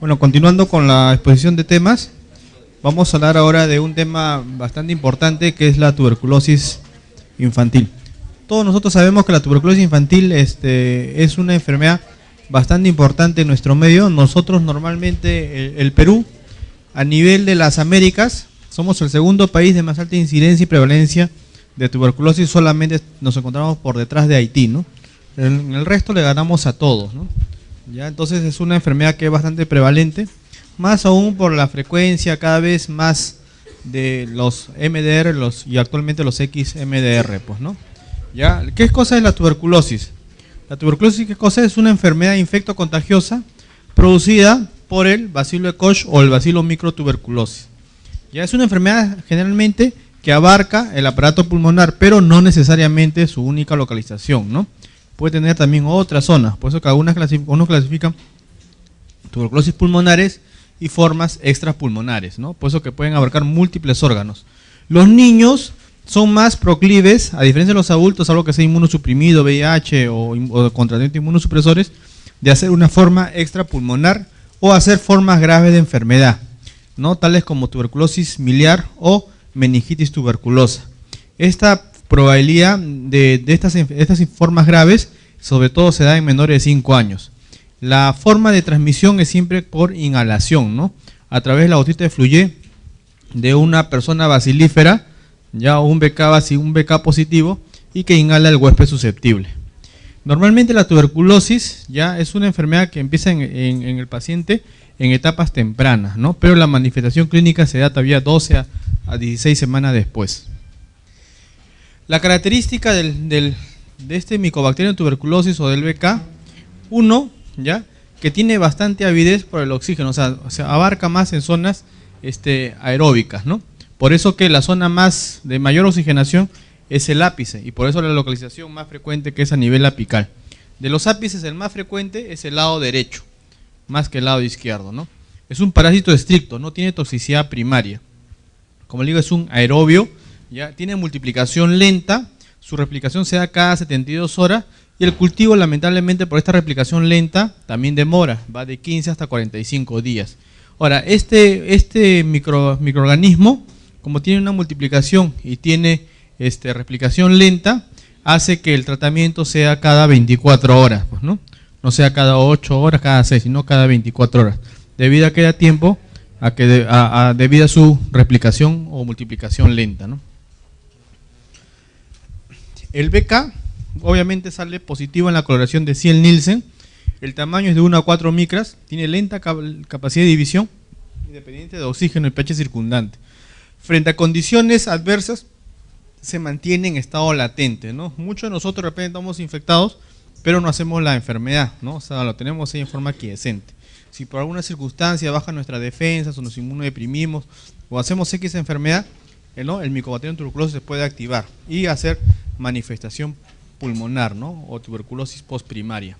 Bueno, continuando con la exposición de temas, vamos a hablar ahora de un tema bastante importante que es la tuberculosis infantil. Todos nosotros sabemos que la tuberculosis infantil es una enfermedad bastante importante en nuestro medio. Nosotros normalmente, el Perú, a nivel de las Américas, somos el segundo país de más alta incidencia y prevalencia de tuberculosis, solamente nos encontramos por detrás de Haití, ¿no? En el resto le ganamos a todos, ¿no? Ya, entonces es una enfermedad que es bastante prevalente, más aún por la frecuencia cada vez más de los MDR y actualmente los XMDR, pues, ¿no? Ya, ¿qué cosa es la tuberculosis? La tuberculosis, ¿qué cosa es? Una enfermedad infecto-contagiosa producida por el bacilo de Koch o el bacilo microtuberculosis. Ya, es una enfermedad generalmente que abarca el aparato pulmonar, pero no necesariamente su única localización, ¿no? Puede tener también otras zonas, por eso que unos clasifican tuberculosis pulmonares y formas extrapulmonares, ¿no? Por eso que pueden abarcar múltiples órganos. Los niños son más proclives, a diferencia de los adultos, algo que sea inmunosuprimido, VIH o con tratamiento de inmunosupresores, de hacer una forma extrapulmonar o hacer formas graves de enfermedad, ¿no? Tales como tuberculosis miliar o meningitis tuberculosa. Esta probabilidad de estas formas graves, sobre todo se da en menores de 5 años. La forma de transmisión es siempre por inhalación, ¿no? A través de la gotita de Fluye de una persona bacilífera, ya un BK positivo, y que inhala el huésped susceptible. Normalmente la tuberculosis ya es una enfermedad que empieza en el paciente en etapas tempranas, ¿no? Pero la manifestación clínica se da todavía 12 a 16 semanas después. La característica de este Mycobacterium tuberculosis o del BK1, ¿ya? Que tiene bastante avidez por el oxígeno, o sea abarca más en zonas aeróbicas, ¿no? Por eso que la zona de mayor oxigenación es el ápice, y por eso la localización más frecuente que es a nivel apical. De los ápices, el más frecuente es el lado derecho, más que el lado izquierdo, ¿no? Es un parásito estricto, no tiene toxicidad primaria. Como le digo, es un aerobio, ya tiene multiplicación lenta, su replicación se da cada 72 horas, y el cultivo, lamentablemente, por esta replicación lenta, también demora, va de 15 hasta 45 días. Ahora, este microorganismo, como tiene una multiplicación y tiene replicación lenta, hace que el tratamiento sea cada 24 horas, pues, ¿no? No sea cada 8 horas, cada 6, sino cada 24 horas, debido a que da tiempo debido a su replicación o multiplicación lenta, ¿no? El BK obviamente sale positivo en la coloración de Ziel-Nielsen. El tamaño es de 1 a 4 micras, tiene lenta capacidad de división, independiente de oxígeno y pH circundante. Frente a condiciones adversas, se mantiene en estado latente, ¿no? Muchos de nosotros de repente estamos infectados, pero no hacemos la enfermedad, ¿no? O sea, lo tenemos ahí en forma quiescente. Si por alguna circunstancia baja nuestra defensa, o nos inmunodeprimimos, o hacemos X enfermedad, ¿no? El Mycobacterium tuberculosis se puede activar y hacer manifestación pulmonar, ¿no? O tuberculosis postprimaria.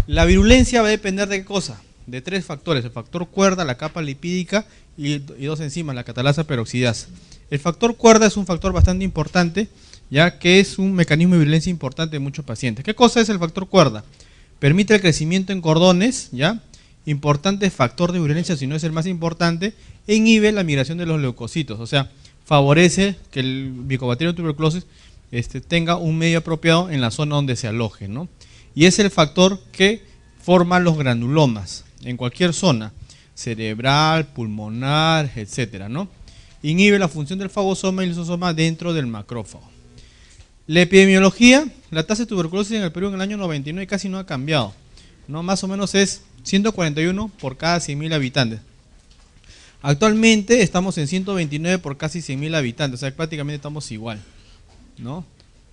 La virulencia va a depender de qué cosa, de 3 factores: el factor cuerda, la capa lipídica y 2 enzimas, la catalasa peroxidasa. El factor cuerda es un factor bastante importante, ya que es un mecanismo de virulencia importante en muchos pacientes. ¿Qué cosa es el factor cuerda? Permite el crecimiento en cordones, ¿ya? Importante factor de virulencia, si no es el más importante, e inhibe la migración de los leucocitos, o sea, favorece que el Mycobacterium tuberculosis tenga un medio apropiado en la zona donde se aloje, ¿no? Y es el factor que forma los granulomas en cualquier zona, cerebral, pulmonar, etcétera, ¿no? Inhibe la función del fagosoma y lisosoma dentro del macrófago. La epidemiología, la tasa de tuberculosis en el Perú en el año 99 casi no ha cambiado, ¿no? Más o menos es 141 por cada 100.000 habitantes. Actualmente estamos en 129 por casi 100.000 habitantes, o sea, prácticamente estamos igual, ¿no?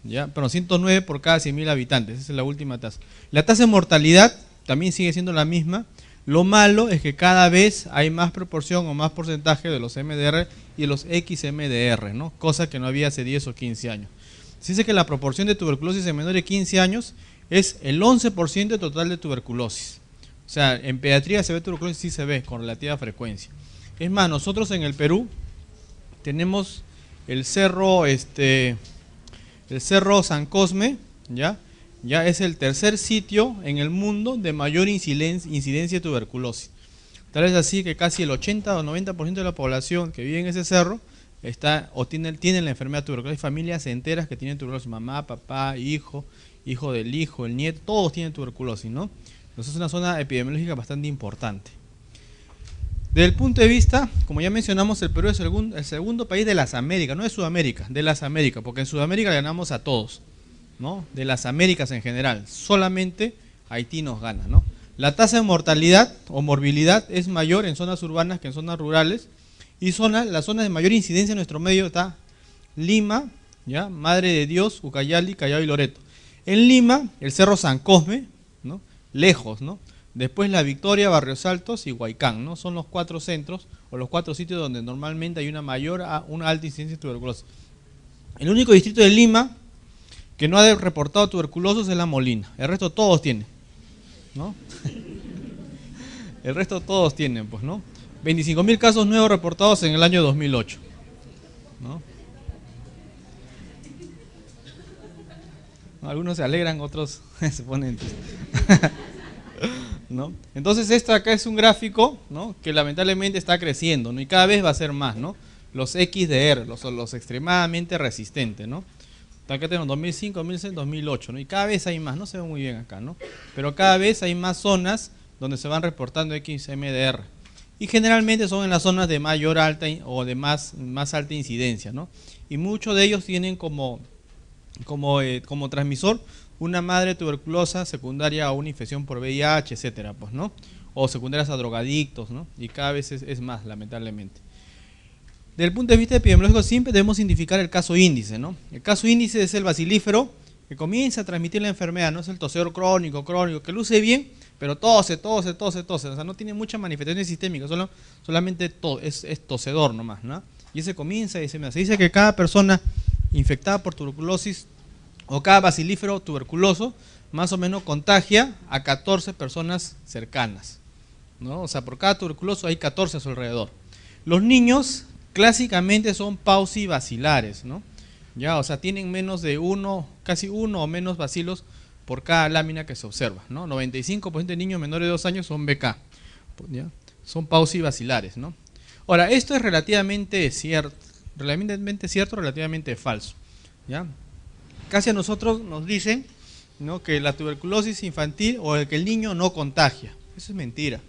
Ya, pero 109 por cada 100.000 habitantes, esa es la última tasa. La tasa de mortalidad también sigue siendo la misma. Lo malo es que cada vez hay más proporción o más porcentaje de los MDR y de los XMDR, ¿no? Cosa que no había hace 10 o 15 años. Se dice que la proporción de tuberculosis en menores de 15 años es el 11% total de tuberculosis. O sea, en pediatría se ve tuberculosis, sí se ve con relativa frecuencia. Es más, nosotros en el Perú tenemos el cerro San Cosme, ¿ya? Ya es el tercer sitio en el mundo de mayor incidencia de tuberculosis. Tal vez así que casi el 80 o 90% de la población que vive en ese cerro está o tiene la enfermedad tuberculosis. Hay familias enteras que tienen tuberculosis, mamá, papá, hijo, hijo del hijo, el nieto, todos tienen tuberculosis, ¿no? Entonces es una zona epidemiológica bastante importante. Desde el punto de vista, como ya mencionamos, el Perú es el segundo país de las Américas, no de Sudamérica, de las Américas, porque en Sudamérica le ganamos a todos, ¿no? De las Américas en general, solamente Haití nos gana, ¿no? La tasa de mortalidad o morbilidad es mayor en zonas urbanas que en zonas rurales, y las zonas de mayor incidencia en nuestro medio está Lima, ¿ya? Madre de Dios, Ucayali, Callao y Loreto. En Lima, el Cerro San Cosme, ¿no? Lejos, ¿no? Después La Victoria, Barrios Altos y Huaycán, ¿no? Son los 4 centros o los 4 sitios donde normalmente hay una alta incidencia de tuberculosis. El único distrito de Lima que no ha reportado tuberculosis es La Molina. El resto todos tienen, ¿no? El resto todos tienen, pues, ¿no? 25.000 casos nuevos reportados en el año 2008, ¿no? Algunos se alegran, otros se ponen tristes. ¿No? Entonces esto acá es un gráfico, ¿no? Que lamentablemente está creciendo, ¿no? Y cada vez va a ser más, ¿no? Los XDR, los extremadamente resistentes, ¿no? Acá tenemos 2005, 2006, 2008, ¿no? Y cada vez hay más, no se ve muy bien acá, ¿no? Pero cada vez hay más zonas donde se van reportando XMDR. Y generalmente son en las zonas de mayor alta o de más alta incidencia, ¿no? Y muchos de ellos tienen como transmisor una madre tuberculosa secundaria a una infección por VIH, etcétera, pues, ¿no? O secundarias a drogadictos, ¿no? Y cada vez es más, lamentablemente. Desde el punto de vista epidemiológico siempre debemos identificar el caso índice, ¿no? El caso índice es el bacilífero que comienza a transmitir la enfermedad, no es el tosedor crónico, que luce bien, pero tose, o sea, no tiene muchas manifestaciones sistémicas, solamente es tosedor nomás, ¿no? Y ese comienza y se dice que cada persona infectada por tuberculosis o cada bacilífero tuberculoso más o menos contagia a 14 personas cercanas, ¿no? O sea, por cada tuberculoso hay 14 a su alrededor. Los niños clásicamente son paucibacilares, ¿no? Ya, o sea, tienen menos de casi uno o menos bacilos por cada lámina que se observa, ¿no? 95% de niños menores de 2 años son BK, ¿ya? Son paucibacilares, ¿no? Ahora, esto es relativamente cierto, relativamente falso, ¿ya? Casi a nosotros nos dicen, ¿no? Que la tuberculosis infantil o que el niño no contagia. Eso es mentira,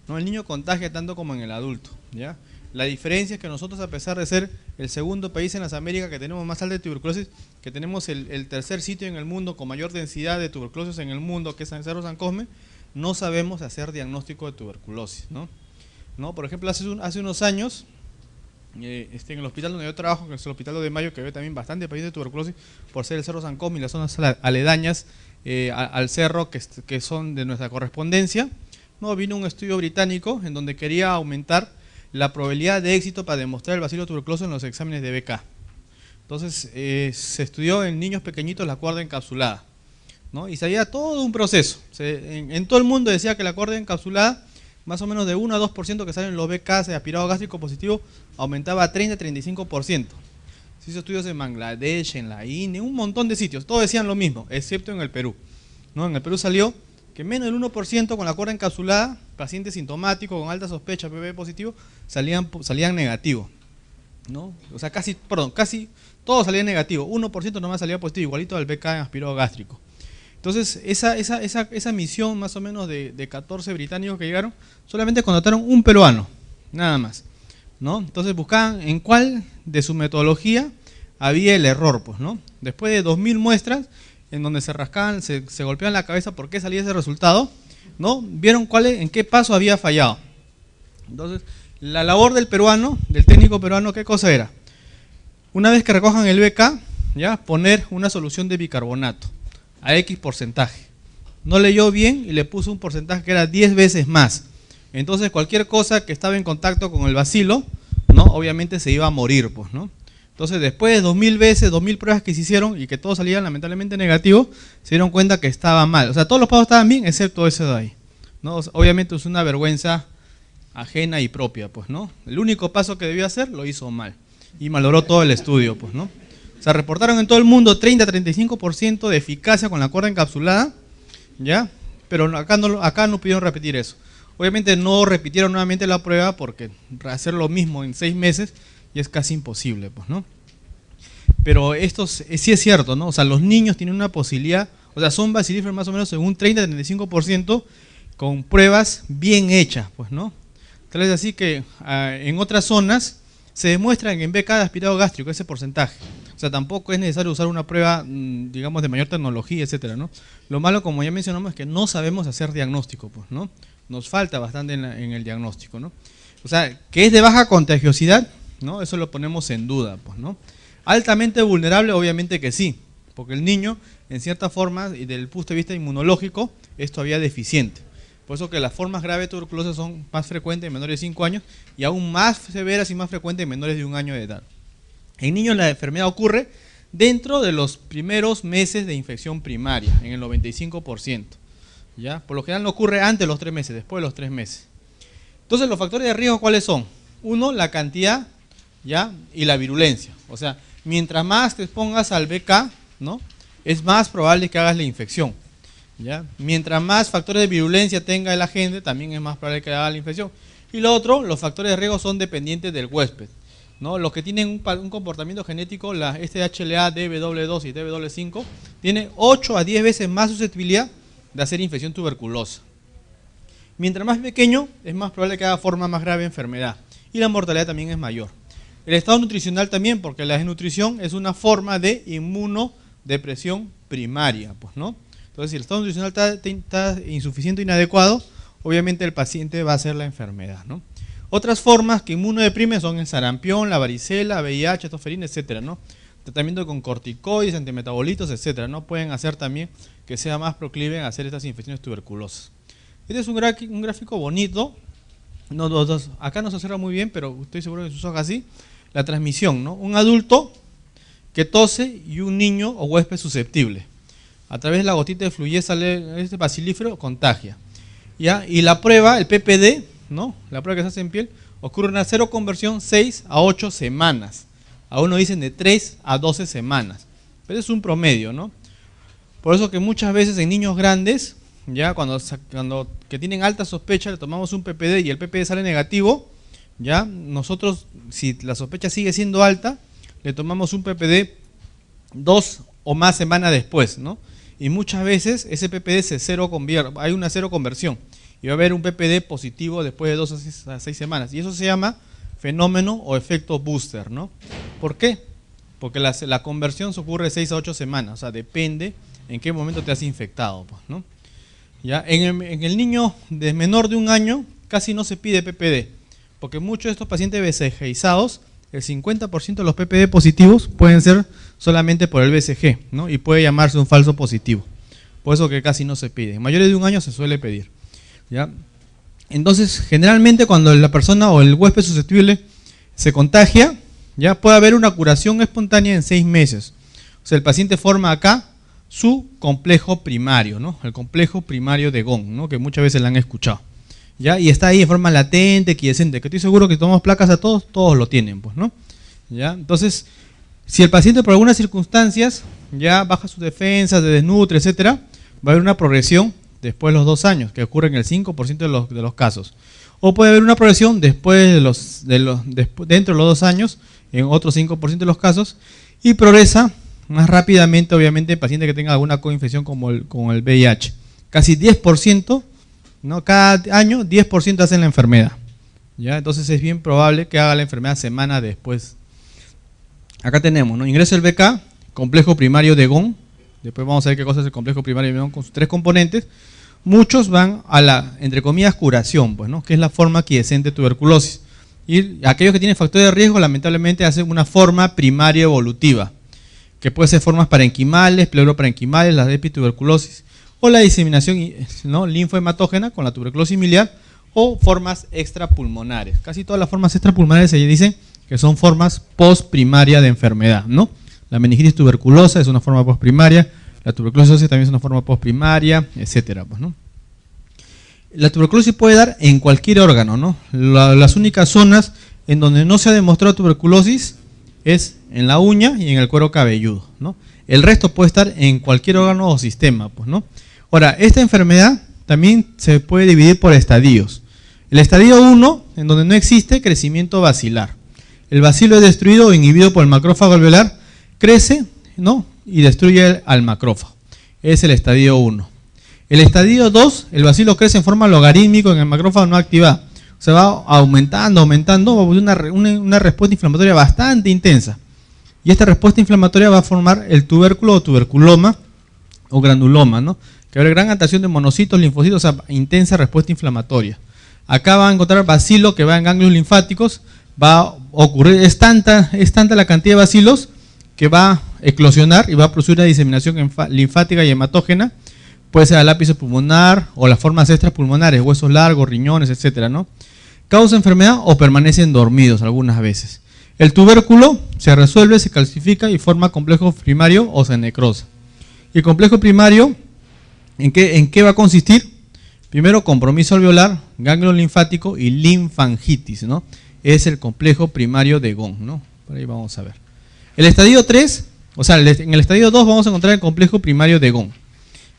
¿no? El niño contagia tanto como en el adulto, ¿ya? La diferencia es que nosotros, a pesar de ser el segundo país en las Américas que tenemos más alta de tuberculosis, que tenemos el tercer sitio en el mundo con mayor densidad de tuberculosis en el mundo, que es San Cerro San Cosme, no sabemos hacer diagnóstico de tuberculosis, ¿no? Por ejemplo, hace unos años, en el hospital donde yo trabajo, que es el Hospital de Mayo, que ve también bastante pacientes de tuberculosis por ser el Cerro San Cosme y las zonas aledañas al cerro que son de nuestra correspondencia, ¿no? Vino un estudio británico en donde quería aumentar la probabilidad de éxito para demostrar el bacilo tuberculoso en los exámenes de BK. Entonces se estudió en niños pequeñitos la cuerda encapsulada, ¿no? Y salía todo un proceso. En todo el mundo decía que la cuerda encapsulada, más o menos de 1 a 2% que salen los BK de aspirado gástrico positivo, aumentaba a 30-35%. Se hizo estudios en Bangladesh, en la India, en un montón de sitios. Todos decían lo mismo, excepto en el Perú, ¿no? En el Perú salió que menos del 1% con la cuerda encapsulada, pacientes sintomáticos con alta sospecha PB positivo, salían negativos, ¿no? O sea, casi todos salían negativos, 1% nomás salía positivo, igualito al BK en aspirado gástrico. Entonces, esa misión más o menos de 14 británicos que llegaron, solamente contrataron un peruano, nada más, ¿no? Entonces buscaban en cuál de su metodología había el error, pues, ¿no? Después de 2000 muestras, en donde se rascaban, se golpeaban la cabeza por qué salía ese resultado, ¿no? Vieron en qué paso había fallado. Entonces, la labor del técnico peruano, ¿qué cosa era? Una vez que recojan el BK, ¿ya? Poner una solución de bicarbonato a X porcentaje. No leyó bien y le puso un porcentaje que era 10 veces más. Entonces, cualquier cosa que estaba en contacto con el bacilo, ¿no? Obviamente se iba a morir, pues, ¿no? Entonces, después de 2000 pruebas que se hicieron y que todos salían lamentablemente negativos, se dieron cuenta que estaba mal. O sea, todos los pasos estaban bien, excepto ese de ahí, ¿no? Obviamente es una vergüenza ajena y propia, pues, ¿no? El único paso que debió hacer lo hizo mal y malogró todo el estudio, pues, ¿no? O sea, reportaron en todo el mundo 30-35% de eficacia con la cuerda encapsulada, ¿ya? Pero acá no pudieron repetir eso. Obviamente no repitieron nuevamente la prueba porque hacer lo mismo en 6 meses ya es casi imposible, pues, ¿no? Pero esto sí es cierto, ¿no? O sea, los niños tienen una posibilidad, o sea, son bacilíferos más o menos en un 30-35% con pruebas bien hechas, pues, ¿no? Tal vez así que en otras zonas se demuestra que en BK de aspirado gástrico ese porcentaje. O sea, tampoco es necesario usar una prueba, digamos, de mayor tecnología, etcétera, ¿no? Lo malo, como ya mencionamos, es que no sabemos hacer diagnóstico, pues, ¿no? Nos falta bastante en el diagnóstico, ¿no? O sea, que es de baja contagiosidad, ¿no? Eso lo ponemos en duda, pues, ¿no? Altamente vulnerable, obviamente que sí, porque el niño, en cierta forma, y desde el punto de vista inmunológico, es todavía deficiente. Por eso que las formas graves de tuberculosis son más frecuentes en menores de 5 años y aún más severas y más frecuentes en menores de 1 año de edad. En niños la enfermedad ocurre dentro de los primeros meses de infección primaria, en el 95%. ¿Ya? Por lo general no ocurre antes de los 3 meses, después de los 3 meses. Entonces, los factores de riesgo, ¿cuáles son? Uno, la cantidad, ¿ya? Y la virulencia. O sea, mientras más te expongas al BK, ¿no? Es más probable que hagas la infección. ¿Ya? Mientras más factores de virulencia tenga el agente, también es más probable que haga la infección. Y lo otro, los factores de riesgo son dependientes del huésped, ¿no? Los que tienen un comportamiento genético, este HLA, DB2 y DB5, tiene 8 a 10 veces más susceptibilidad de hacer infección tuberculosa. Mientras más pequeño, es más probable que haga forma más grave de enfermedad. Y la mortalidad también es mayor. El estado nutricional también, porque la desnutrición es una forma de inmunodepresión primaria, pues, ¿no? Entonces, si el estado nutricional está insuficiente o inadecuado, obviamente el paciente va a hacer la enfermedad, ¿no? Otras formas que inmunodeprimen son el sarampión, la varicela, VIH, tosferina, etcétera, ¿no? Tratamiento con corticoides, antimetabolitos, etcétera, ¿no? Pueden hacer también que sea más proclive a hacer estas infecciones tuberculosas. Este es un gráfico bonito. Acá no se observa muy bien, pero estoy seguro que sus ojos así. La transmisión, ¿no? Un adulto que tose y un niño o huésped susceptible. A través de la gotita de fluidez sale este bacilífero, contagia. ¿Ya? Y la prueba, el PPD, ¿no? La prueba que se hace en piel, ocurre una seroconversión 6 a 8 semanas. A uno dicen de 3 a 12 semanas. Pero es un promedio, ¿no? Por eso que muchas veces en niños grandes, ya cuando que tienen alta sospecha, le tomamos un PPD y el PPD sale negativo, ya nosotros, si la sospecha sigue siendo alta, le tomamos un PPD 2 o más semanas después, ¿no? Y muchas veces ese PPD hay una cero conversión y va a haber un PPD positivo después de 2 a 6 semanas. Y eso se llama fenómeno o efecto booster, ¿no? ¿Por qué? Porque la conversión se ocurre de 6 a 8 semanas, o sea, depende en qué momento te has infectado, pues, ¿no? ¿Ya? En el niño de menor de 1 año casi no se pide PPD, porque muchos de estos pacientes BCG-izados, el 50% de los PPD positivos pueden ser solamente por el BCG, ¿no? Y puede llamarse un falso positivo. Por eso que casi no se pide. En mayores de 1 año se suele pedir, ¿ya? Entonces, generalmente cuando la persona o el huésped susceptible se contagia, ya puede haber una curación espontánea en 6 meses. O sea, el paciente forma acá su complejo primario, ¿no? El complejo primario de Gong, ¿no? Que muchas veces la han escuchado. ¿Ya? Y está ahí en forma latente, quiescente, que estoy seguro que tomamos placas a todos lo tienen, pues, ¿no? ¿Ya? Entonces, si el paciente por algunas circunstancias ya baja sus defensas, se desnutre, etcétera, va a haber una progresión después de los 2 años, que ocurre en el 5% de los casos. O puede haber una progresión después dentro de los 2 años, en otro 5% de los casos, y progresa más rápidamente, obviamente, en pacientes que tengan alguna coinfección como el VIH. Casi 10%, ¿no? Cada año 10% hacen la enfermedad, ¿ya? Entonces es bien probable que haga la enfermedad semanas después. Acá tenemos, ¿no? Ingreso el BK, complejo primario de Gong. Después vamos a ver qué cosa es el complejo primario de Gong con sus 3 componentes. Muchos van a la, entre comillas, curación, pues, ¿no? Que es la forma quiescente de tuberculosis. Y aquellos que tienen factores de riesgo, lamentablemente, hacen una forma primaria evolutiva, que puede ser formas parenquimales, pleuroparenquimales, la epituberculosis, o la diseminación, ¿no? Linfohematógena con la tuberculosis miliar, o formas extrapulmonares. Casi todas las formas extrapulmonares se dicen que son formas postprimaria de enfermedad, ¿no? La meningitis tuberculosa es una forma postprimaria, la tuberculosis también es una forma postprimaria, etcétera, pues, ¿no? La tuberculosis puede dar en cualquier órgano, ¿no? Las únicas zonas en donde no se ha demostrado tuberculosis es en la uña y en el cuero cabelludo, ¿no? El resto puede estar en cualquier órgano o sistema, pues, ¿no? Ahora, esta enfermedad también se puede dividir por estadios. El estadio 1, en donde no existe crecimiento bacilar. El bacilo es destruido o inhibido por el macrófago alveolar, crece, ¿no? Y destruye al macrófago. Es el estadio 1. El estadio 2, el bacilo crece en forma logarítmica en el macrófago no activado. Se va aumentando, va a producir una respuesta inflamatoria bastante intensa. Y esta respuesta inflamatoria va a formar el tubérculo o tuberculoma o granuloma, ¿no? Que va a haber gran atracción de monocitos, linfocitos, o sea, intensa respuesta inflamatoria. Acá va a encontrar bacilo que va en ganglios linfáticos, va a ocurrir, es tanta la cantidad de bacilos que va a eclosionar y va a producir una diseminación linfática y hematógena. Puede ser al ápice pulmonar o las formas extrapulmonares, huesos largos, riñones, etcétera, ¿no? Causa enfermedad o permanecen dormidos algunas veces. El tubérculo se resuelve, se calcifica y forma complejo primario o se necrosa. Y el complejo primario, ¿en qué va a consistir? Primero, compromiso alveolar, ganglio linfático y linfangitis, ¿no? Es el complejo primario de Ghon, ¿no? Por ahí vamos a ver. El estadio 3, o sea, en el estadio 2 vamos a encontrar el complejo primario de Ghon.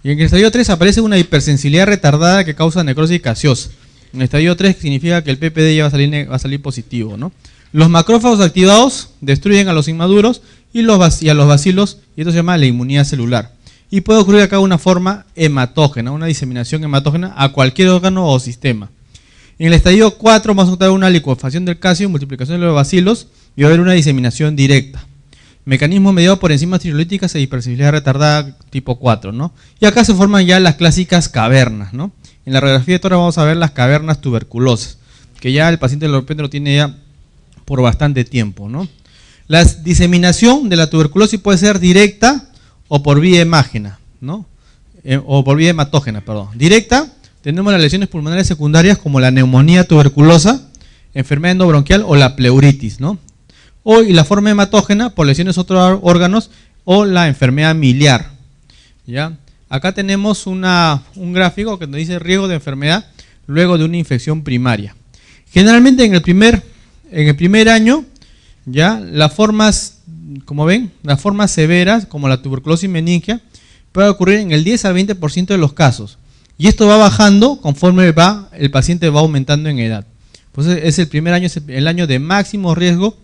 Y en el estadio 3 aparece una hipersensibilidad retardada que causa necrosis gaseosa. En el estadio 3 significa que el PPD ya va a salir positivo, ¿no? Los macrófagos activados destruyen a los inmaduros y a los bacilos, y esto se llama la inmunidad celular. Y puede ocurrir acá una forma hematógena, una diseminación hematógena a cualquier órgano o sistema. En el estadio 4 vamos a encontrar una licuefacción del calcio, multiplicación de los bacilos y va a haber una diseminación directa. Mecanismo mediado por enzimas tiroglíticas e hipersensibilidad retardada tipo 4, ¿no? Y acá se forman ya las clásicas cavernas, ¿no? En la radiografía de tórax vamos a ver las cavernas tuberculosas, que ya el paciente de repente lo tiene ya por bastante tiempo, ¿no? La diseminación de la tuberculosis puede ser directa o por vía hemágena, ¿no? O por vía hematógena, perdón. Directa, tenemos las lesiones pulmonares secundarias como la neumonía tuberculosa, enfermedad endobronquial o la pleuritis, ¿no? Y la forma hematógena por lesiones de otros órganos o la enfermedad miliar, ¿ya? Acá tenemos un gráfico que nos dice riesgo de enfermedad luego de una infección primaria. Generalmente en el primer año, ya las formas, como ven, las formas severas, como la tuberculosis meningia, puede ocurrir en el 10 al 20% de los casos. Y esto va bajando conforme el paciente va aumentando en edad. Pues es el primer año, es el año de máximo riesgo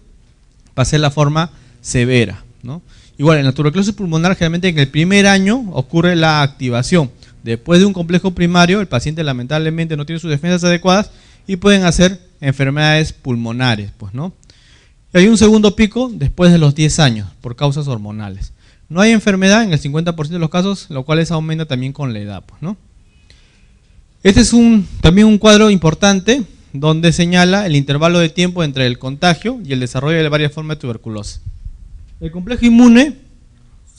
para ser la forma severa, ¿no? Igual, en la tuberculosis pulmonar, generalmente en el primer año ocurre la activación. Después de un complejo primario, el paciente lamentablemente no tiene sus defensas adecuadas y pueden hacer enfermedades pulmonares, pues, ¿no? Y hay un segundo pico después de los 10 años, por causas hormonales. No hay enfermedad en el 50% de los casos, lo cual aumenta también con la edad, pues, ¿no? Este es también un cuadro importante donde señala el intervalo de tiempo entre el contagio y el desarrollo de varias formas de tuberculosis. El complejo inmune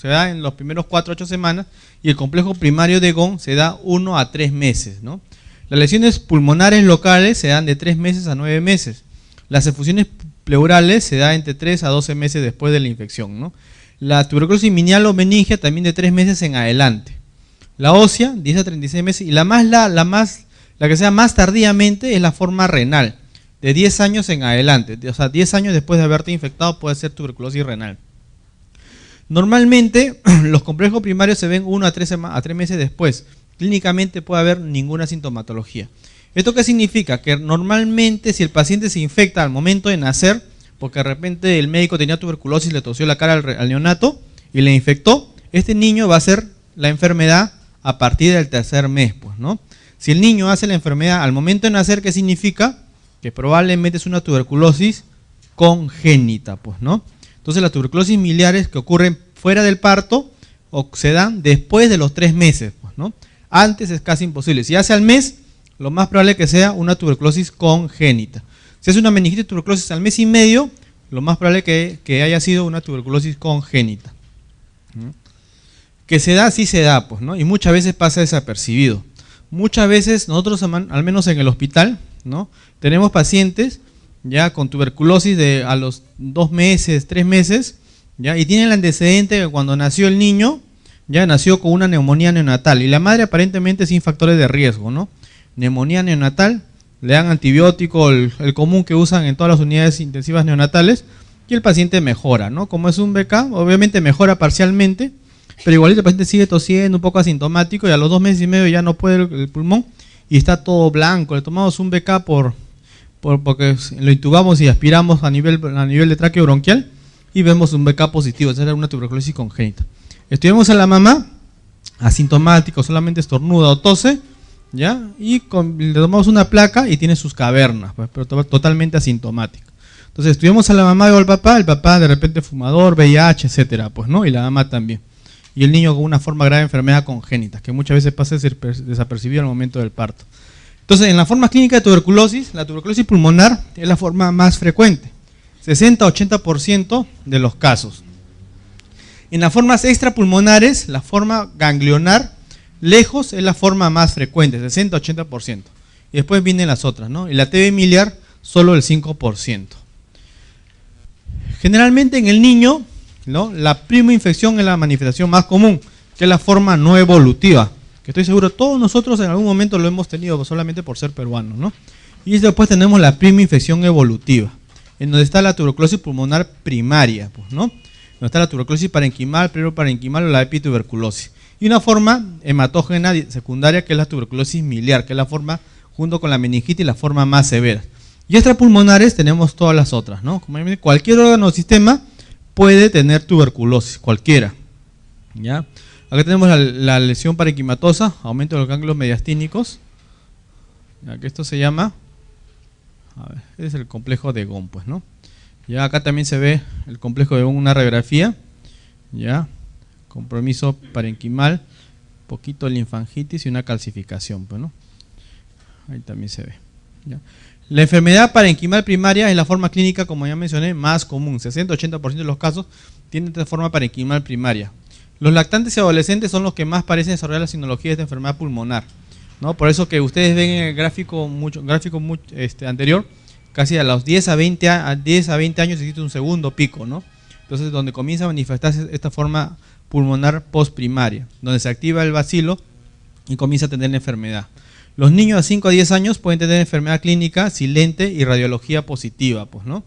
se da en los primeros 4 a 8 semanas y el complejo primario de Ghon se da 1 a 3 meses, ¿no? Las lesiones pulmonares locales se dan de 3 meses a 9 meses. Las efusiones pleurales se dan entre 3 a 12 meses después de la infección, ¿no? La tuberculosis minial o meningia también de 3 meses en adelante. La ósea, 10 a 36 meses, y la que sea más tardíamente es la forma renal, de 10 años en adelante. O sea, 10 años después de haberte infectado puede ser tuberculosis renal. Normalmente los complejos primarios se ven 1 a 3 meses después. Clínicamente puede haber ninguna sintomatología. ¿Esto qué significa? Que normalmente si el paciente se infecta al momento de nacer, porque de repente el médico tenía tuberculosis, le tosió la cara al neonato y le infectó, este niño va a hacer la enfermedad a partir del 3er mes, pues, ¿no? Si el niño hace la enfermedad al momento de nacer, ¿qué significa? Que probablemente es una tuberculosis congénita, pues, ¿no? Entonces las tuberculosis miliares que ocurren fuera del parto o se dan después de los 3 meses, pues, ¿no? Antes es casi imposible. Si hace al mes, lo más probable es que sea una tuberculosis congénita. Si hace una meningitis tuberculosis al mes y medio, lo más probable es que haya sido una tuberculosis congénita. Que se da, sí se da, pues, ¿no? Y muchas veces pasa desapercibido. Muchas veces nosotros, al menos en el hospital, ¿no?, tenemos pacientes ya con tuberculosis a los 2 meses, 3 meses, ya, y tienen el antecedente que cuando nació el niño, ya nació con una neumonía neonatal, y la madre aparentemente sin factores de riesgo, ¿no? Neumonía neonatal, le dan antibiótico, el común que usan en todas las unidades intensivas neonatales, y el paciente mejora, ¿no? Como es un BK, obviamente mejora parcialmente, pero igualito el paciente sigue tosiendo, un poco asintomático, y a los 2 meses y medio ya no puede el pulmón y está todo blanco. Le tomamos un BK porque lo intubamos y aspiramos a nivel de tráqueo bronquial y vemos un BK positivo, esa era una tuberculosis congénita. Estudiamos a la mamá, asintomático, solamente estornuda o tose, ¿ya? Y le tomamos una placa y tiene sus cavernas, pues, pero totalmente asintomático. Entonces estudiamos a la mamá y al papá, el papá de repente fumador, VIH, etcétera, pues, ¿no? Y la mamá también. Y el niño con una forma grave de enfermedad congénita, que muchas veces pasa desapercibido al momento del parto. Entonces, en la forma clínica de tuberculosis, la tuberculosis pulmonar es la forma más frecuente, 60-80% de los casos. En las formas extrapulmonares, la forma ganglionar, lejos es la forma más frecuente, 60-80%. Y después vienen las otras, ¿no? Y la TB miliar, solo el 5%. Generalmente en el niño, ¿no?, la primoinfección es la manifestación más común, que es la forma no evolutiva, que estoy seguro todos nosotros en algún momento lo hemos tenido solamente por ser peruanos, ¿no? Y después tenemos la primoinfección evolutiva, en donde está la tuberculosis pulmonar primaria, pues, ¿no? Donde está la tuberculosis parenquimal, pleuroparenquimal o la epituberculosis. Y una forma hematógena secundaria que es la tuberculosis miliar, que es la forma, junto con la meningitis, la forma más severa. Y extrapulmonares tenemos todas las otras, ¿no? Como cualquier órgano o sistema puede tener tuberculosis, cualquiera, ¿ya? Acá tenemos la lesión parenquimatosa, aumento de los ganglios mediastínicos, ya que esto se llama, a ver, este es el complejo de Ghon, pues, ¿no? Ya acá también se ve el complejo de Ghon, una radiografía, ya, compromiso parenquimal, poquito linfangitis y una calcificación, pues, ¿no? Ahí también se ve, ¿ya? La enfermedad parenquimal primaria es la forma clínica, como ya mencioné, más común. 60-80% de los casos tienen esta forma parenquimal primaria. Los lactantes y adolescentes son los que más parecen desarrollar la sinología de esta enfermedad pulmonar, ¿no? Por eso que ustedes ven en el gráfico anterior, casi a los 10 a 20 años existe un segundo pico, ¿no? Entonces, donde comienza a manifestarse esta forma pulmonar postprimaria, donde se activa el bacilo y comienza a tener la enfermedad. Los niños de 5 a 10 años pueden tener enfermedad clínica silente y radiología positiva, pues, ¿no?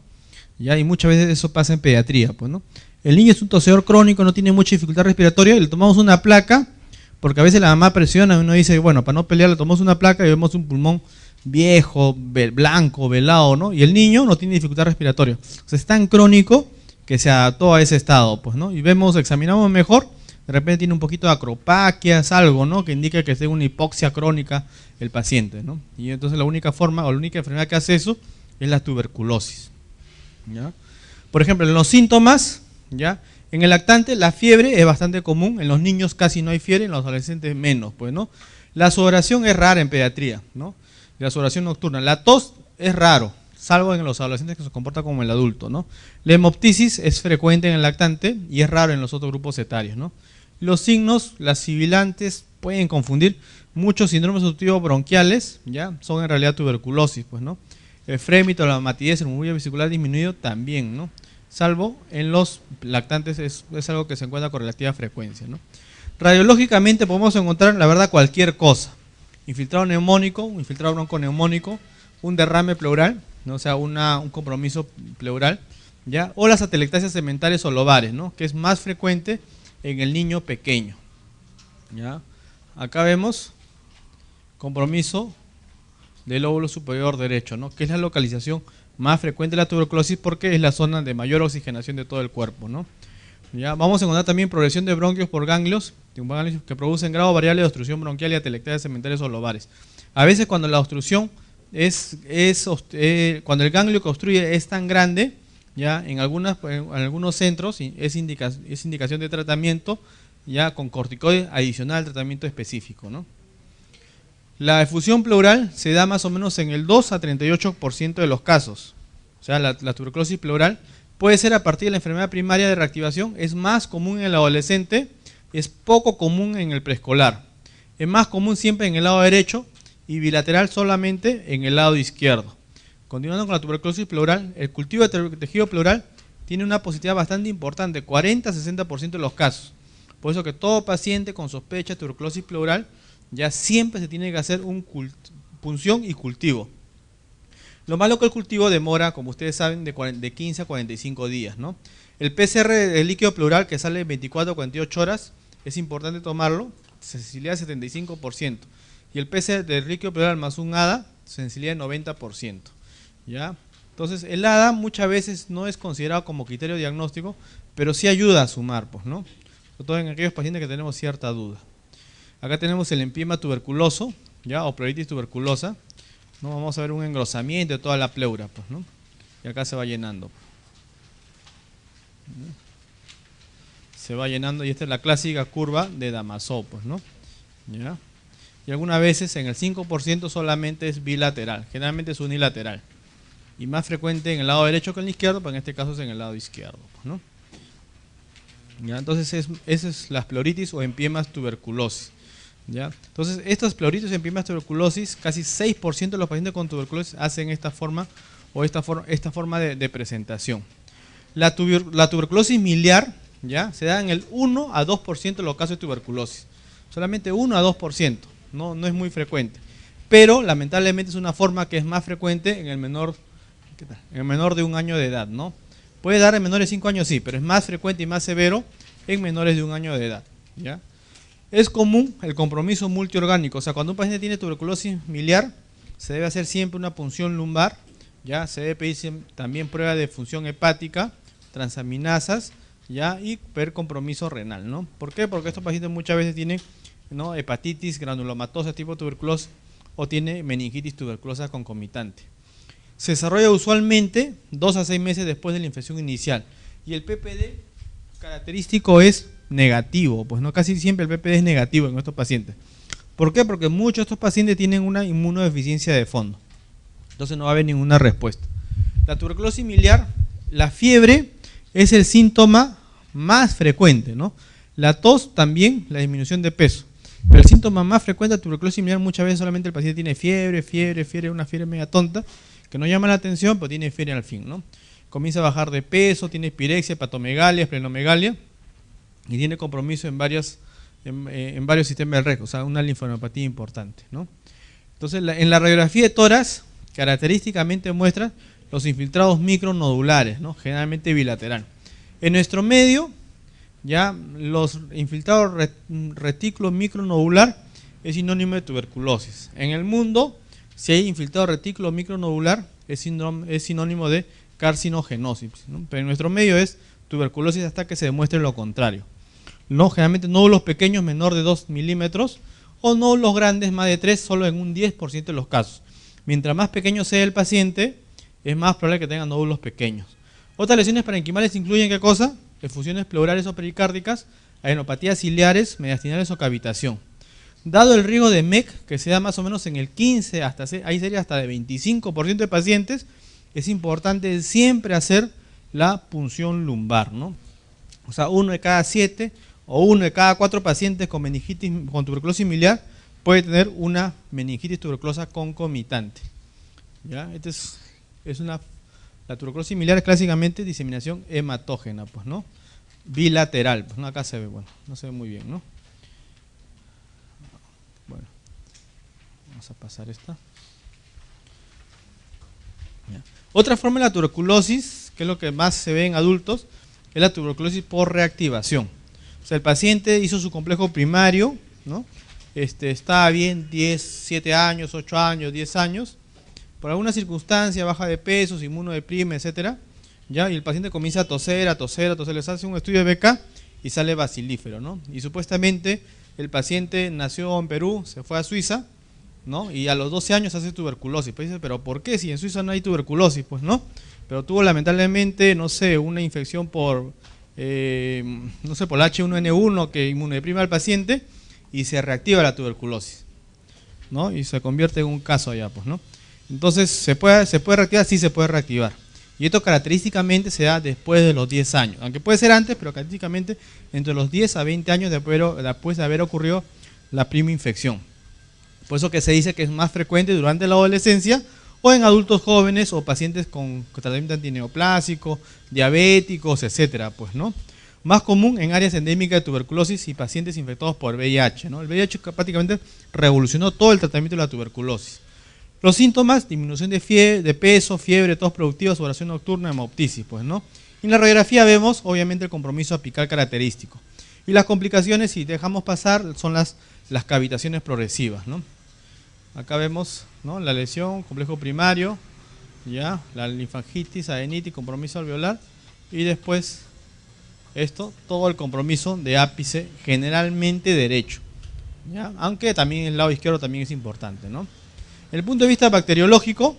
Ya, y muchas veces eso pasa en pediatría, pues, ¿no? El niño es un tosedor crónico, no tiene mucha dificultad respiratoria y le tomamos una placa, porque a veces la mamá presiona y uno dice, bueno, para no pelear le tomamos una placa y vemos un pulmón viejo, blanco, velado, ¿no? Y el niño no tiene dificultad respiratoria. O sea, es tan crónico que se adaptó a ese estado, pues, ¿no? Y vemos, examinamos mejor, de repente tiene un poquito de acropaquias, algo, ¿no?, que indica que es una hipoxia crónica el paciente, ¿no? Y entonces la única forma o la única enfermedad que hace eso es la tuberculosis, ¿ya? Por ejemplo, en los síntomas, ¿ya?, en el lactante la fiebre es bastante común, en los niños casi no hay fiebre, en los adolescentes menos, pues, ¿no? La sudoración es rara en pediatría, ¿no? La sudoración nocturna. La tos es raro, salvo en los adolescentes, que se comporta como el adulto, ¿no? La hemoptisis es frecuente en el lactante y es raro en los otros grupos etarios, ¿no? Los signos, las sibilantes, pueden confundir. Muchos síndromes obstructivos bronquiales, ¿ya?, son en realidad tuberculosis, pues, ¿no? El frémito, la matidez, el murmullo vesicular disminuido también, ¿no? Salvo en los lactantes, es algo que se encuentra con relativa frecuencia, ¿no? Radiológicamente podemos encontrar, la verdad, cualquier cosa. Infiltrado neumónico, un infiltrado bronconeumónico, un derrame pleural, ¿no?, o sea, un compromiso pleural, ¿ya?, o las atelectasias segmentales o lobares, ¿no?, que es más frecuente en el niño pequeño, ¿ya? Acá vemos compromiso del lóbulo superior derecho, ¿no?, que es la localización más frecuente de la tuberculosis porque es la zona de mayor oxigenación de todo el cuerpo, ¿no? ¿Ya? Vamos a encontrar también progresión de bronquios por ganglios que producen grado variable de obstrucción bronquial y atelectasias segmentales o lobares. A veces cuando la obstrucción cuando el ganglio que obstruye es tan grande, ya en algunos centros es indicación de tratamiento, ya con corticoide adicional al tratamiento específico, ¿no? La efusión pleural se da más o menos en el 2 a 38% de los casos. O sea, la tuberculosis pleural puede ser a partir de la enfermedad primaria de reactivación, es más común en el adolescente, es poco común en el preescolar. Es más común siempre en el lado derecho y bilateral solamente en el lado izquierdo. Continuando con la tuberculosis pleural, el cultivo de tejido pleural tiene una positividad bastante importante, 40-60% de los casos. Por eso que todo paciente con sospecha de tuberculosis pleural ya siempre se tiene que hacer punción y cultivo. Lo malo que el cultivo demora, como ustedes saben, de 15 a 45 días, ¿no? El PCR, el líquido pleural, que sale en 24 a 48 horas, es importante tomarlo, sensibilidad 75%. Y el PCR del líquido pleural más un ADA, sensibilidad 90%. ¿Ya? Entonces, el ADA muchas veces no es considerado como criterio diagnóstico, pero sí ayuda a sumar, pues, ¿no? Sobre todo en aquellos pacientes que tenemos cierta duda. Acá tenemos el empiema tuberculoso, ¿ya? O pleuritis tuberculosa, ¿no? Vamos a ver un engrosamiento de toda la pleura, pues, ¿no? Y acá se va llenando. Se va llenando y esta es la clásica curva de Damasó, pues, ¿no? ¿Ya? Y algunas veces en el 5% solamente es bilateral, generalmente es unilateral. Y más frecuente en el lado derecho que en el izquierdo, pero en este caso es en el lado izquierdo, pues, ¿no? ¿Ya? Entonces esa es la pleuritis o empiemas tuberculosis. ¿Ya? Entonces estas pleuritis o empiemas tuberculosis, casi 6% de los pacientes con tuberculosis hacen esta forma o esta forma de presentación. La tuberculosis miliar, ¿ya? Se da en el 1 a 2% de los casos de tuberculosis. Solamente 1 a 2%, no es muy frecuente. Pero lamentablemente es una forma que es más frecuente en el menor, de 1 año de edad, ¿no? Puede dar en menores de 5 años, sí, pero es más frecuente y más severo en menores de 1 año de edad, ¿ya? Es común el compromiso multiorgánico, o sea, cuando un paciente tiene tuberculosis miliar, se debe hacer siempre una punción lumbar, ¿ya? Se debe pedir también prueba de función hepática, transaminasas, ¿ya? Y ver compromiso renal, ¿no? ¿Por qué? Porque estos pacientes muchas veces tienen, ¿no?, hepatitis granulomatosa tipo tuberculosis o tiene meningitis tuberculosa concomitante. Se desarrolla usualmente 2 a 6 meses después de la infección inicial y el PPD característico es negativo, pues no, casi siempre el PPD es negativo en estos pacientes. ¿Por qué? Porque muchos de estos pacientes tienen una inmunodeficiencia de fondo, entonces no va a haber ninguna respuesta. La tuberculosis miliar, la fiebre es el síntoma más frecuente, ¿no? La tos también, la disminución de peso. Pero el síntoma más frecuente de tuberculosis miliar muchas veces solamente el paciente tiene fiebre, una fiebre media tonta, que no llama la atención, pero tiene fiebre al fin, ¿no? Comienza a bajar de peso, tiene pirexia, hepatomegalia, esplenomegalia, y tiene compromiso en varios sistemas del REC, o sea, una linfadenopatía importante, ¿no? Entonces, en la radiografía de tórax, característicamente muestra los infiltrados micronodulares, ¿no? Generalmente bilateral. En nuestro medio, ya los infiltrados retículo micronodular es sinónimo de tuberculosis. En el mundo, si hay infiltrado retículo micronodular, es sinónimo de carcinogenosis, ¿no? Pero en nuestro medio es tuberculosis hasta que se demuestre lo contrario, ¿no? Generalmente nódulos pequeños menor de 2 milímetros o nódulos grandes más de 3 solo en un 10% de los casos. Mientras más pequeño sea el paciente, es más probable que tenga nódulos pequeños. Otras lesiones parenquimales incluyen ¿qué cosa? Efusiones pleurales o pericárdicas, adenopatías ciliares, mediastinales o cavitación. Dado el riesgo de MEC, que se da más o menos en el 15, ahí sería hasta de 25% de pacientes, es importante siempre hacer la punción lumbar, ¿no? O sea, 1 de cada 7 o 1 de cada 4 pacientes con meningitis, con tuberculosis miliar puede tener una meningitis tuberculosa concomitante. ¿Ya? La tuberculosis miliar es clásicamente diseminación hematógena, pues, ¿no? Bilateral, pues, ¿no? Acá se ve, bueno, no se ve muy bien, ¿no? Bueno, vamos a pasar esta. ¿Ya? Otra forma de la tuberculosis, que es lo que más se ve en adultos, es la tuberculosis por reactivación. O sea, el paciente hizo su complejo primario, ¿no? Estaba bien 7 años, 8 años, 10 años, por alguna circunstancia, baja de peso, se inmunodeprime, etcétera, ¿ya? Y el paciente comienza a toser, les hace un estudio de BK y sale bacilífero, ¿no? Y supuestamente el paciente nació en Perú, se fue a Suiza, ¿no? Y a los 12 años hace tuberculosis. Pues dice, ¿pero por qué? Si en Suiza no hay tuberculosis, pues, ¿no? Pero tuvo lamentablemente, no sé, una infección por, no sé, por el H1N1 que inmunodeprime al paciente y se reactiva la tuberculosis, ¿no? Y se convierte en un caso allá, pues, ¿no? Entonces, ¿se puede reactivar? Sí, se puede reactivar. Y esto característicamente se da después de los 10 años. Aunque puede ser antes, pero característicamente entre los 10 a 20 años después de haber ocurrido la primera infección. Por eso que se dice que es más frecuente durante la adolescencia o en adultos jóvenes o pacientes con tratamiento antineoplásico, diabéticos, etcétera, pues, ¿no? Más común en áreas endémicas de tuberculosis y pacientes infectados por VIH, ¿no? El VIH prácticamente revolucionó todo el tratamiento de la tuberculosis. Los síntomas: disminución de peso, fiebre, tos productiva, sudoración nocturna, hemoptisis, pues, ¿no? Y en la radiografía vemos, obviamente, el compromiso apical característico. Y las complicaciones, si dejamos pasar, son las cavitaciones progresivas, ¿no? Acá vemos, ¿no?, la lesión, complejo primario, ya, la linfangitis, adenitis, compromiso alveolar, y después esto, todo el compromiso de ápice, generalmente derecho, ¿ya? Aunque también el lado izquierdo también es importante, ¿no? Desde el punto de vista bacteriológico,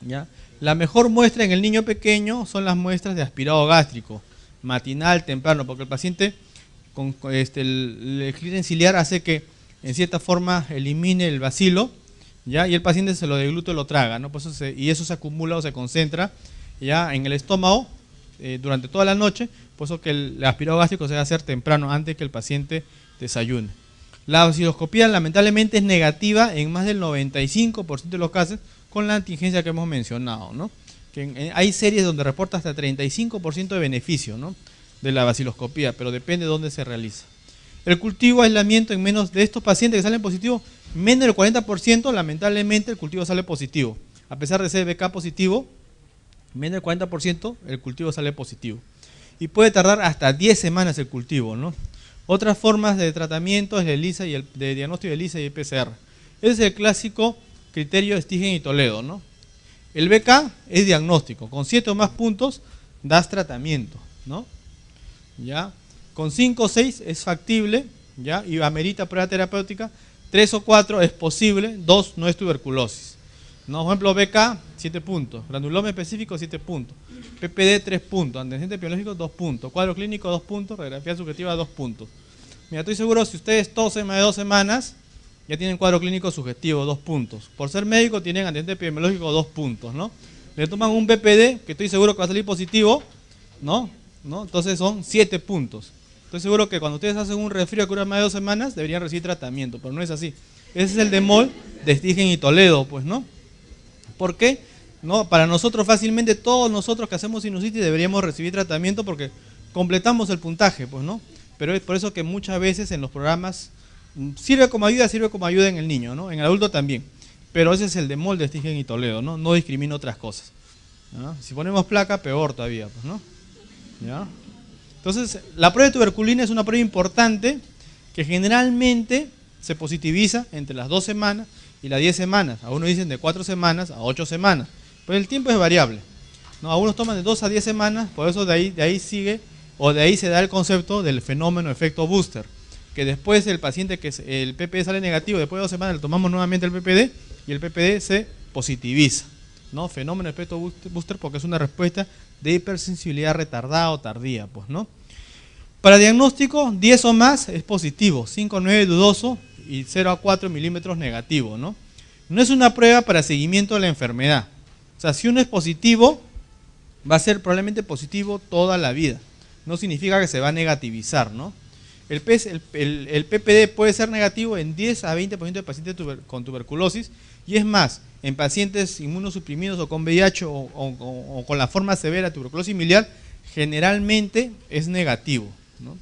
¿ya?, la mejor muestra en el niño pequeño son las muestras de aspirado gástrico, matinal, temprano, porque el paciente con el clearance ciliar hace que en cierta forma elimine el bacilo, ¿ya?, y el paciente se lo degluta y lo traga, ¿no? Por eso y eso se acumula o se concentra, ya, en el estómago durante toda la noche, por eso que el aspirado gástrico se debe hacer temprano, antes que el paciente desayune. La osciloscopía lamentablemente es negativa en más del 95% de los casos, con la contingencia que hemos mencionado, ¿no? Hay series donde reporta hasta 35% de beneficio, ¿no?, de la vaciloscopía, pero depende de dónde se realiza. El cultivo aislamiento en menos de estos pacientes que salen positivos, menos del 40%, lamentablemente el cultivo sale positivo. A pesar de ser BK positivo, menos del 40% el cultivo sale positivo. Y puede tardar hasta 10 semanas el cultivo, ¿no? Otras formas de tratamiento es el ELISA y de diagnóstico de ELISA y PCR. Ese es el clásico criterio de Stigen y Toledo, ¿no? El BK es diagnóstico, con 7 o más puntos das tratamiento, ¿no? ¿Ya? Con 5 o 6 es factible, ¿ya?, y amerita prueba terapéutica. 3 o 4 es posible, 2 no es tuberculosis, ¿no? Por ejemplo, BK, 7 puntos, granuloma específico, 7 puntos, PPD, 3 puntos, antecedente biológico, 2 puntos, cuadro clínico, 2 puntos, radiografía subjetiva, 2 puntos. Mira, estoy seguro, si ustedes tosen más de 2 semanas, ya tienen cuadro clínico subjetivo, 2 puntos. Por ser médico tienen antecedente epidemiológico, 2 puntos, ¿no? Le toman un PPD, que estoy seguro que va a salir positivo, ¿no? Entonces son 7 puntos. Estoy seguro que cuando ustedes hacen un resfrío que dura más de 2 semanas, deberían recibir tratamiento, pero no es así. Ese es el demol de Stigen y Toledo, pues, ¿no? ¿Por qué? ¿No? Para nosotros fácilmente, todos nosotros que hacemos sinusitis deberíamos recibir tratamiento porque completamos el puntaje, pues, ¿no? Pero es por eso que muchas veces en los programas sirve como ayuda en el niño, ¿no? En el adulto también. Pero ese es el demol de Stigen y Toledo, ¿no? No discrimina otras cosas, ¿no? Si ponemos placa, peor todavía, pues, ¿no? ¿Ya? Entonces, la prueba de tuberculina es una prueba importante que generalmente se positiviza entre las 2 semanas y las 10 semanas. Algunos dicen de 4 semanas a 8 semanas. Pero el tiempo es variable, ¿no? Algunos toman de 2 a 10 semanas, por eso de ahí sigue, o de ahí se da el concepto del fenómeno efecto booster, que después el paciente que el PPD sale negativo, después de 2 semanas le tomamos nuevamente el PPD y el PPD se positiviza, ¿no? Fenómeno efecto booster porque es una respuesta de hipersensibilidad retardada o tardía, pues, ¿no? Para diagnóstico, 10 o más es positivo, 5 o 9 dudoso y 0 a 4 milímetros negativo, ¿no? No es una prueba para seguimiento de la enfermedad. O sea, si uno es positivo, va a ser probablemente positivo toda la vida. No significa que se va a negativizar, ¿no? El PPD puede ser negativo en 10 a 20% de pacientes con tuberculosis, y es más, en pacientes inmunosuprimidos o con VIH o con la forma severa de tuberculosis miliar, generalmente es negativo, ¿no?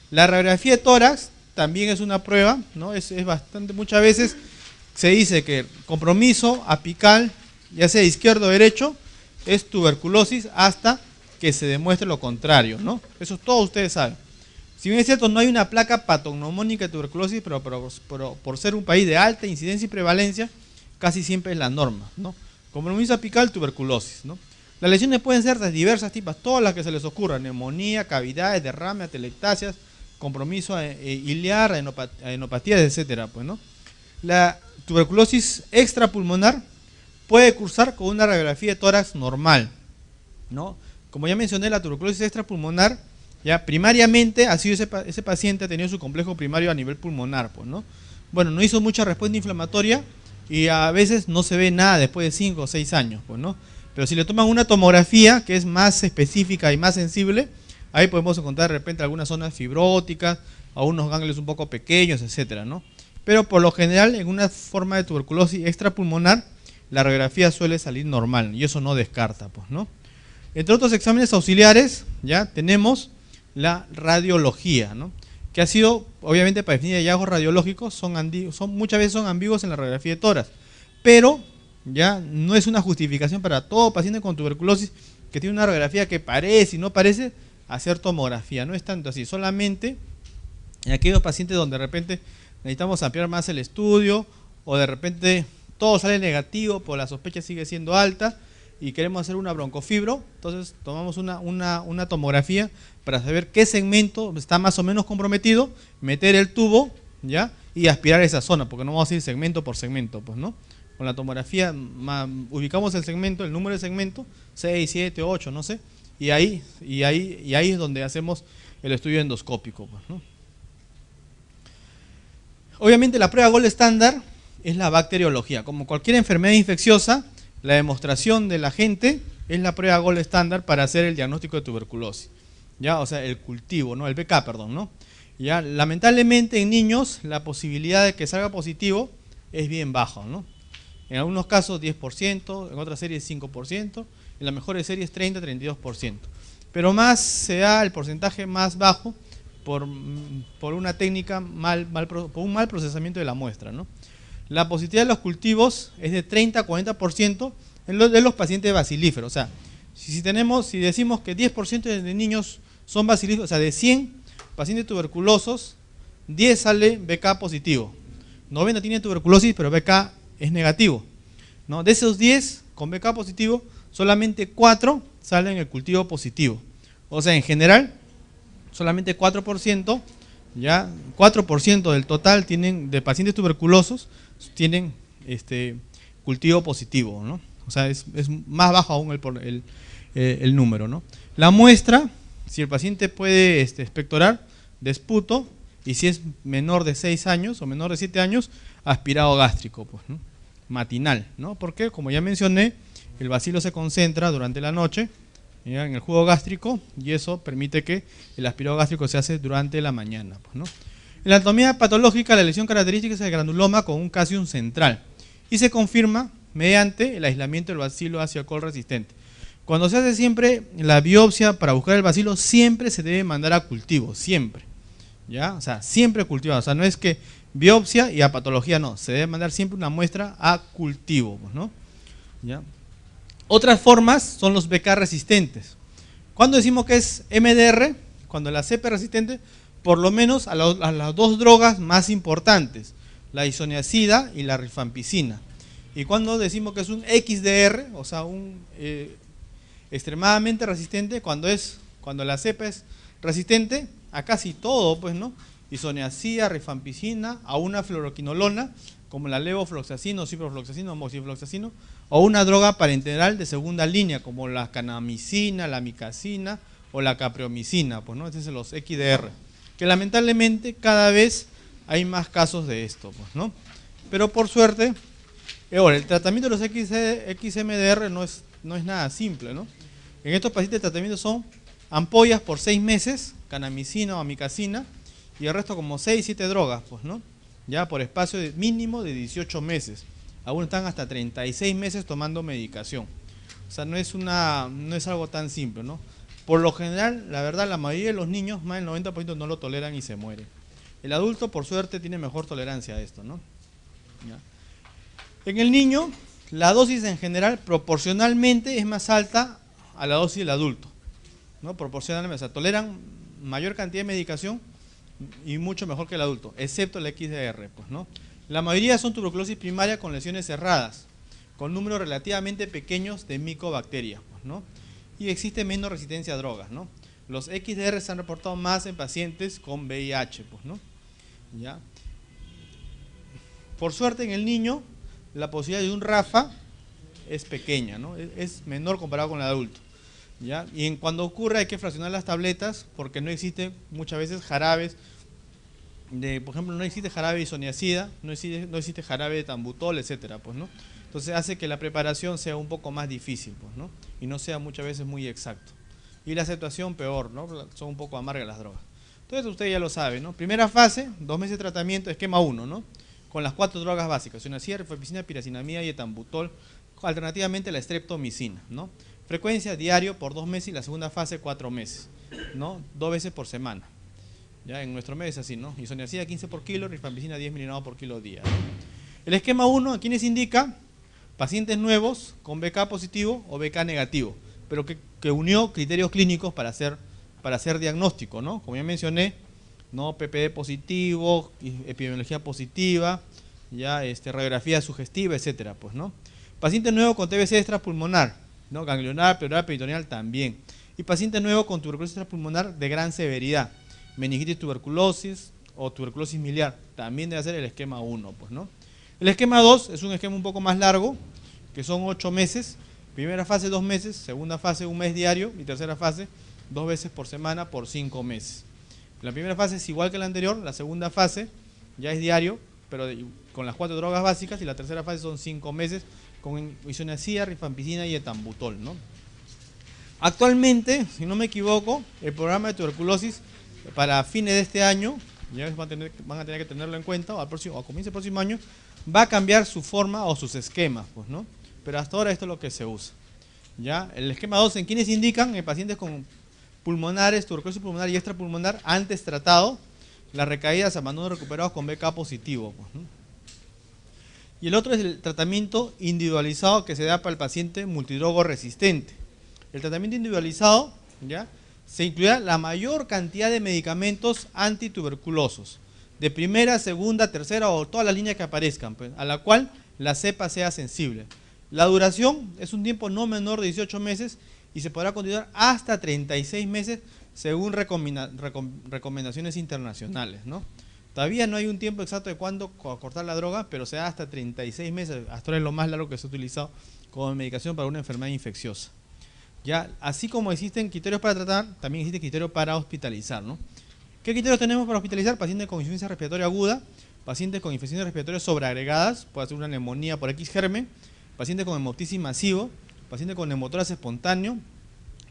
La radiografía de tórax también es una prueba, ¿no? Es bastante, muchas veces se dice que compromiso apical, ya sea izquierdo o derecho, es tuberculosis hasta que se demuestre lo contrario, ¿no? Eso todos ustedes saben. Si bien es cierto, no hay una placa patognomónica de tuberculosis, pero por ser un país de alta incidencia y prevalencia, casi siempre es la norma, ¿no? Compromiso apical, tuberculosis, ¿no? Las lesiones pueden ser de diversas tipos, todas las que se les ocurran: neumonía, cavidades, derrame, atelectasias, compromiso iliar, adenopatías, etcétera, pues, ¿no? La tuberculosis extrapulmonar puede cursar con una radiografía de tórax normal, ¿no? Como ya mencioné, la tuberculosis extrapulmonar, ya primariamente ha sido ese paciente ha tenido su complejo primario a nivel pulmonar, pues, ¿no? Bueno, no hizo mucha respuesta inflamatoria y a veces no se ve nada después de 5 o 6 años, pues, ¿no? Pero si le toman una tomografía que es más específica y más sensible, ahí podemos encontrar de repente algunas zonas fibróticas, algunos ganglios un poco pequeños, etcétera, ¿no? Pero por lo general, en una forma de tuberculosis extrapulmonar, la radiografía suele salir normal y eso no descarta, pues, ¿no? Entre otros exámenes auxiliares, ya tenemos la radiología, ¿no? Que ha sido, obviamente, para definir hallazgos radiológicos, muchas veces son ambiguos en la radiografía de tórax, pero ya no es una justificación para todo paciente con tuberculosis que tiene una radiografía que parece y no parece hacer tomografía. No es tanto así, solamente en aquellos pacientes donde de repente necesitamos ampliar más el estudio o de repente todo sale negativo, pero la sospecha sigue siendo alta y queremos hacer una broncofibro, entonces tomamos una tomografía para saber qué segmento está más o menos comprometido, meter el tubo, ¿ya? Y aspirar esa zona, porque no vamos a ir segmento por segmento, pues, ¿no? Con la tomografía ubicamos el segmento, el número de segmento, 6, 7, 8, no sé, y ahí es donde hacemos el estudio endoscópico, pues, ¿no? Obviamente la prueba gold estándar es la bacteriología. Como cualquier enfermedad infecciosa, la demostración del agente es la prueba gold estándar para hacer el diagnóstico de tuberculosis, ¿ya? O sea, el cultivo, ¿no? El BK, perdón, ¿no? ¿Ya? Lamentablemente en niños la posibilidad de que salga positivo es bien baja, ¿no? En algunos casos 10%, en otras series 5%, en las mejores series 30-32%. Pero más se da el porcentaje más bajo por una técnica, por un mal procesamiento de la muestra, ¿no? La positividad de los cultivos es de 30-40% de los pacientes bacilíferos. O sea, si decimos que 10% de niños son bacilíferos, o sea, de 100 pacientes tuberculosos, 10 sale BK positivo. 90 tienen tuberculosis, pero BK es negativo, ¿no? De esos 10 con BK positivo, solamente 4 salen el cultivo positivo. O sea, en general, solamente 4%, ya 4% del total de pacientes tuberculosos tienen cultivo positivo, ¿no? O sea, es más bajo aún el número, ¿no? La muestra, si el paciente puede expectorar, desputo, y si es menor de 6 años o menor de 7 años, aspirado gástrico, pues, ¿no? Matinal, ¿no? Porque, como ya mencioné, el bacilo se concentra durante la noche, ¿ya? En el jugo gástrico, y eso permite que el aspirado gástrico se hace durante la mañana, pues, ¿no? En la anatomía patológica, la lesión característica es el granuloma con un casium central y se confirma mediante el aislamiento del bacilo ácido alcohol resistente. Cuando se hace siempre la biopsia para buscar el bacilo, siempre se debe mandar a cultivo, siempre, ¿ya? O sea, siempre cultivado, o sea, no es que biopsia y a patología, no, se debe mandar siempre una muestra a cultivo, pues, ¿no? ¿Ya? Otras formas son los BK resistentes. Cuando decimos que es MDR, cuando la CP es resistente, por lo menos a las dos drogas más importantes, la isoniazida y la rifampicina. Y cuando decimos que es un XDR, o sea, un extremadamente resistente, cuando la cepa es resistente a casi todo, pues, ¿no? Isoniazida, rifampicina, a una fluoroquinolona, como la levofloxacino, ciprofloxacino, moxifloxacino, o una droga parenteral de segunda línea, como la canamicina, la micacina o la capreomicina, pues, ¿no? Estos son los XDR, que lamentablemente cada vez hay más casos de esto, pues, ¿no? Pero por suerte, ahora, el tratamiento de los XMDR no es nada simple, ¿no? En estos pacientes el tratamiento son ampollas por 6 meses, canamicina o amicacina, y el resto como 6, 7 drogas, pues, ¿no? Ya por espacio mínimo de 18 meses. Algunos están hasta 36 meses tomando medicación. O sea, no es algo tan simple, ¿no? Por lo general, la verdad, la mayoría de los niños, más del 90% no lo toleran y se mueren. El adulto, por suerte, tiene mejor tolerancia a esto, ¿no? ¿Ya? En el niño, la dosis en general proporcionalmente es más alta a la dosis del adulto, ¿no? Proporcionalmente, o sea, toleran mayor cantidad de medicación y mucho mejor que el adulto, excepto el XDR, pues, ¿no? La mayoría son tuberculosis primaria con lesiones cerradas, con números relativamente pequeños de micobacterias, pues, ¿no? Y existe menos resistencia a drogas, ¿no? Los XDR se han reportado más en pacientes con VIH, pues, ¿no? ¿Ya? Por suerte en el niño la posibilidad de un RAFA es pequeña, ¿no? Es menor comparado con el adulto, ¿ya? Y cuando ocurre hay que fraccionar las tabletas porque no existe muchas veces jarabes por ejemplo, no existe jarabe de isoniazida, no existe jarabe de tambutol, etcétera, pues, ¿no? Entonces hace que la preparación sea un poco más difícil, pues, ¿no? Y no sea muchas veces muy exacto. Y la aceptación peor, ¿no? Son un poco amargas las drogas. Entonces usted ya lo sabe, ¿no? Primera fase, 2 meses de tratamiento, esquema 1, ¿no? Con las 4 drogas básicas, isoniazida, rifampicina, piracinamida y etambutol, alternativamente la streptomicina, ¿no? Frecuencia diario por 2 meses y la segunda fase 4 meses, ¿no? 2 veces por semana. Ya en nuestro medio es así, ¿no? Isoniazida 15 por kilo, rifampicina 10 miligramos por kilo día, ¿no? El esquema 1, ¿a quiénes indica? pacientes nuevos con BK positivo o BK negativo, pero que unió criterios clínicos para hacer diagnóstico, ¿no? Como ya mencioné, ¿no? PPD positivo, epidemiología positiva, ya radiografía sugestiva, etcétera, pues, ¿no? Paciente nuevo con TBC extrapulmonar, ¿no? Ganglionar, pleural, peritoneal también. Y paciente nuevo con tuberculosis extrapulmonar de gran severidad, meningitis tuberculosis o tuberculosis miliar, también debe ser el esquema 1, pues, ¿no? El esquema 2 es un esquema un poco más largo, que son 8 meses, primera fase 2 meses, segunda fase 1 mes diario y tercera fase 2 veces por semana por 5 meses. La primera fase es igual que la anterior, la segunda fase ya es diario, pero con las 4 drogas básicas, y la tercera fase son 5 meses con isoniazida, rifampicina y etambutol, ¿no? Actualmente, si no me equivoco, el programa de tuberculosis para fines de este año, ya van a tener que tenerlo en cuenta, o a comienzo del próximo año, va a cambiar su forma o sus esquemas, pues, ¿no? Pero hasta ahora esto es lo que se usa. ¿Ya? El esquema 2, ¿en quiénes indican? En pacientes con pulmonares, tuberculosis pulmonar y extrapulmonar antes tratado, las recaídas a menudo recuperados con BK positivo, pues, ¿no? Y el otro es el tratamiento individualizado que se da para el paciente multidrogo resistente. El tratamiento individualizado, ¿ya?, se incluirá la mayor cantidad de medicamentos antituberculosos, de primera, segunda, tercera o todas las líneas que aparezcan, pues, a la cual la cepa sea sensible. La duración es un tiempo no menor de 18 meses y se podrá continuar hasta 36 meses según recomendaciones internacionales, ¿no? Todavía no hay un tiempo exacto de cuándo cortar la droga, pero se da hasta 36 meses, hasta ahora es lo más largo que se ha utilizado como medicación para una enfermedad infecciosa. Ya, así como existen criterios para tratar, también existen criterios para hospitalizar, ¿no? ¿Qué criterios tenemos para hospitalizar? Pacientes con insuficiencia respiratoria aguda, pacientes con infecciones respiratorias sobreagregadas, puede ser una neumonía por X germen, pacientes con hemoptisis masivo, pacientes con neumotórax espontáneo,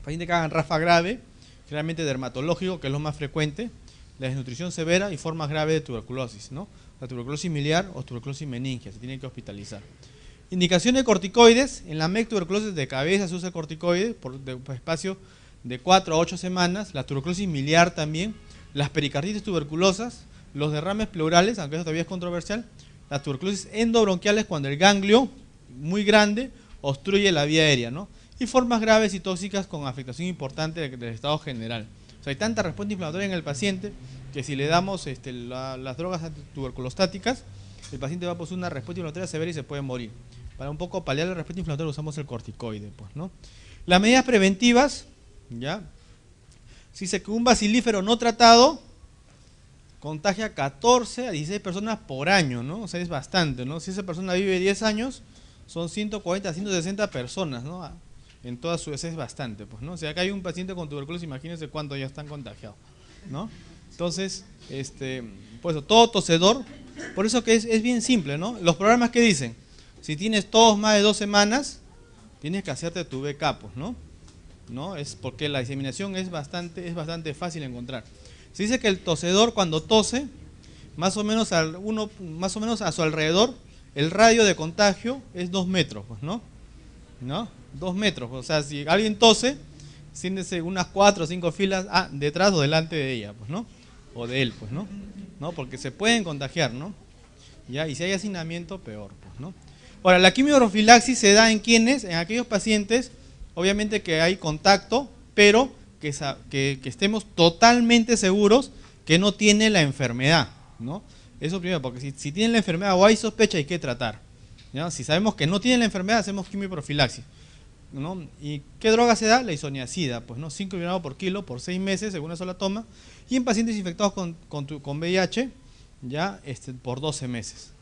pacientes que hagan RAFA grave, generalmente dermatológico, que es lo más frecuente, la desnutrición severa y formas graves de tuberculosis, ¿no? La tuberculosis miliar o tuberculosis meningia, se tienen que hospitalizar. Indicación de corticoides, en la MEC tuberculosis de cabeza se usa corticoides por espacio de 4 a 8 semanas, la tuberculosis miliar también, las pericarditis tuberculosas, los derrames pleurales, aunque eso todavía es controversial, las tuberculosis endobronquiales cuando el ganglio muy grande obstruye la vía aérea, ¿no? Y formas graves y tóxicas con afectación importante del estado general. O sea, hay tanta respuesta inflamatoria en el paciente que si le damos las drogas antituberculostáticas, el paciente va a producir una respuesta inflamatoria severa y se puede morir. Para un poco paliar la respuesta inflamatoria usamos el corticoide, pues, ¿no? Las medidas preventivas, ¿ya? Si dice que un bacilífero no tratado contagia 14 a 16 personas por año, ¿no? O sea, es bastante, ¿no? Si esa persona vive 10 años, son 140 a 160 personas, ¿no? En toda su vez es bastante, pues, ¿no? O sea, acá hay un paciente con tuberculosis, imagínense cuántos ya están contagiados, ¿no? Entonces, pues todo tosedor, por eso que es bien simple, ¿no? Los programas que dicen, si tienes todos más de 2 semanas, tienes que hacerte tu BK, pues, ¿no? Es porque la diseminación es bastante fácil de encontrar. Se dice que el tosedor cuando tose, más o menos a su alrededor, el radio de contagio es 2 metros, pues, ¿no? 2 metros, o sea, si alguien tose, siéntese unas 4 o 5 filas detrás o delante de ella, pues, ¿no? O de él, pues, ¿no? Porque se pueden contagiar, ¿no? ¿Ya? Y si hay hacinamiento, peor, pues, ¿no? Ahora, la quimioprofilaxis se da en quienes, en aquellos pacientes, obviamente que hay contacto, pero que estemos totalmente seguros que no tiene la enfermedad, ¿no? Eso primero, porque si tienen la enfermedad o hay sospecha, hay que tratar, ¿ya? Si sabemos que no tienen la enfermedad, hacemos quimioprofilaxis, ¿no? ¿Y qué droga se da? La isoniazida, pues, ¿no? 5 mg por kilo por 6 meses, según una sola toma, y en pacientes infectados con VIH, ya por 12 meses.